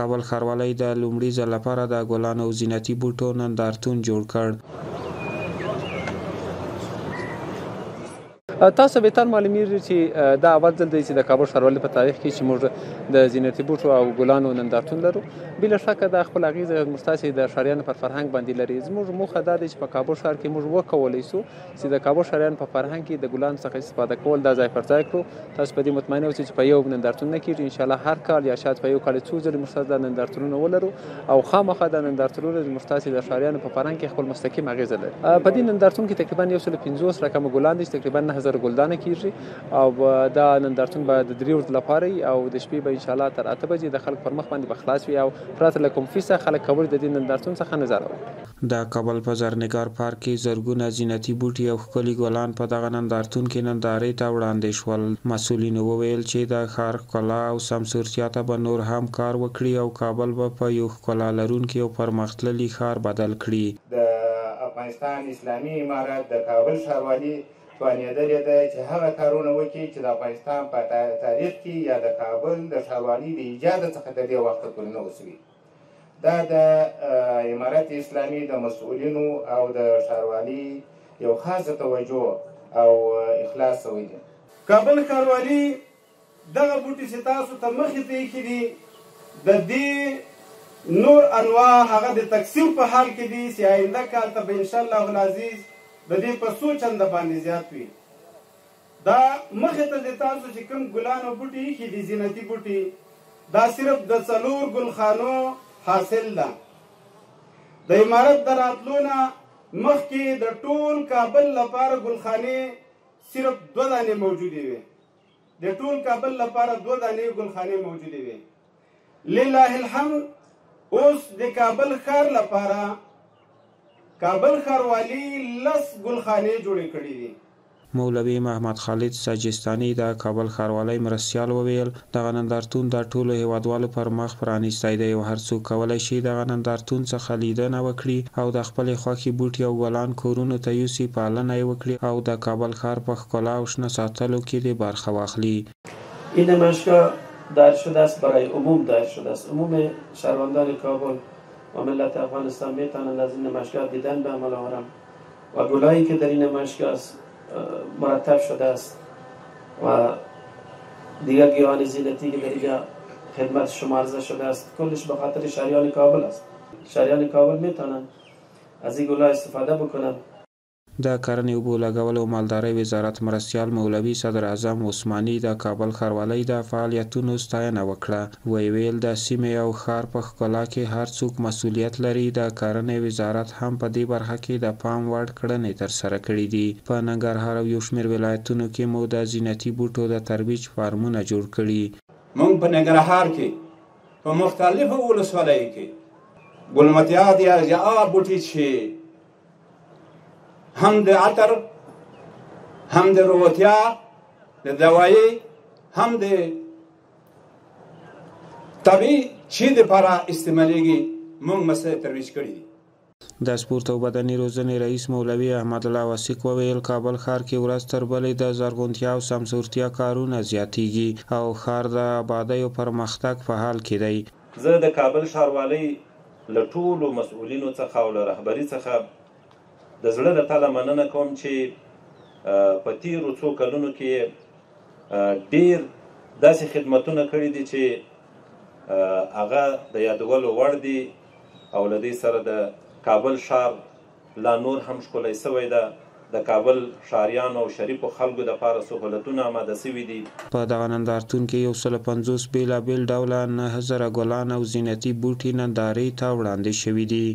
کابل ښاروالۍ د لومړي ځل لپاره د ګلانو او زینتي بوټو نندارتون جوړ کړ. تاسو به تر معلومیږي چې دا اول ځل دی چې د کابل ښاروالۍ په تاریخ کې چې موږ د زینتي بوټو او ګلانو نندارتون لرو. بله شکه دا خپل اغیزه ستاسې د ښاریانو پر فرهنګ باندې لري. زموږ موخه دا دی چې په کابل ښار کې موږ وکولی شو چې د کابل ښاریانو په فرهنګ کې د ګلانو څخه استفاده کول دا ځای پر ځای کړو. تاسو په دې مطمئنه اوسئ چې په یو نندارتون نه کېږي، انشاءالله هر کال یا شاید په یو کال څو ځلې موږ ستاسو دا نندارتونونه ولرو او خامخا دا نندارتونونه موږ ستاسې د ښاریانو په فرهنګ کې خپل مستقیم اغیزه لري. په دې نندارتون کې تقریبا 150 رقم ګلان دي، تقریبا 9000 ګلدانه کېږي او دا نندارتون به د 3 ورځو لپاره او د شپې به انشاءالله تر 8 بجې د خلک پر مخ باندې به خلاص وي او پرته له کوم فیسه خلک کولی د دې نندارتون څخه نظاره وکړي. د کابل په زرنګار پارک کې زرګونه زینتي بوټي او ښکلي ګلان په دغه نندارتون کې نندارې ته وړاندې شول. مسؤلینو وویل چې د ښار ښکلا او سمسورتیا ته به نور هم کار وکړي او کابل به په یو ښکلا لرونکي او پرمختللي ښار بدل کړي. د افغانستان اسلامي امارت د کابل ښاروالي توانېدلې ده چې هغه کارونه وکړي چې د افغانستان په تاریخ کې یا د کابل د ښاروالي د ایجاد څخه تر دې وخته پورې نه وسوي. دا د امارت اسلامي د مسؤلینو او د ښاروالي یو خاصه توجه او اخلاص شوی دی. کابل ښاروالي دغه بوټي چې تاسو ته مخې ته ایښي دي د دې نور انواع هغه د تقسیم په حال کې دي چې آینده کال ته به انشاءالله العزیز د دې په څو چنده باندې زیات وي. دا مخې ته د تاسو چې کوم ګلان او بوټي ایښي دي زینتي بوټي دا صرف د 4 ګلخانو حاصل ده. د امارت د راتلو نه مخکې د ټول کابل لپاره ګلخانې صرف 2 دانې موجودې وي. د ټول کابل لپاره 2 دانې ګلخانې موجودې وي. لله الحمد اوس د کابل ښار لپاره کابل ښاروالي 10 ګلخانې جوړې کړې دي. مولوي محمد خالد ساجستاني د کابل ښاروالۍ مرستیال وویل دغه نندارتون د ټولو هیوادوالو پر مخ پرانیستی دی او هر څوک کولی شي دغه نندارتون څخه لیدنه وکړي او د خپلې خوښې بوټي او ګلان کورونو ته یوسي، پالنه یې وکړي او د کابل ښار په ښکلا او شنه ساتلو کې دې برخه واخلي. این نمایشگاه دایر شده است برای عموم دایر شده است. عموم شهروندان کابل و ملت افغانستان میتونند از این نمایشگاه دیدن به عمل آورند و گلایی که در این نمایشگاه مرتب شده است و دیگر گیاهان زینتی که در اینجا خدمت شما عرضه شده است کلش به خاطر شهریان کابل است. شهریان کابل میتونند از این گلها استفاده بکنند. د کرنې اوبو لګولو او مالدارۍ وزارت مرستیال مولوي صدر اعظم عثماني د کابل ښاروالۍ د فعالیتونو ستاینه وکړه. ویل د سیمې او ښار په ښکلا کې هر څوک مسؤلیت لري. د کرنې وزارت هم په دې برخه کې د پام وړ کړنې ترسره کړي دي. په ننګرهار او یو شمېر ولایتونو کې مو د زینتي بوټو د ترویج فارمونه جوړ کړي. موږ په ننګرهار کې په مختلفو ولسوالیو کې ګلمتیا دي یا بوټي چې هم د عطر هم د روغتیا د دوایی هم د طبیعي چی دپاره استعمالیږي موږ مسله ترویج کړي دي. د سپورت او بدني روزنې رئیس مولوي احمد الله وثیق وویل کابل ښار کې ورځ تر بلې د زرغونتیا او سمسورتیا کارونه زیاتیږي او ښار د آبادۍ او پرمختګ په حال کې دی. زه د کابل ښاروالۍ له ټولو مسؤلینو څخه او له رهبري څخه د زړه له تله مننه کوم چې په تیرو څو کلونو کې ډیر داسې خدمتونه کړي دي چې هغه د یادولو وړ دي او له دې سره د کابل ښار لا نور هم ښکلی سوی ده. د کابل ښاریانو او شریفو خلکو دپاره سهولتونه آماده سوي دي. په دغه نندارتون کې 150 بېلابېل ډوله 9000 ګلان او زینتي بوټي نندارې ته وړاندې شوي دي.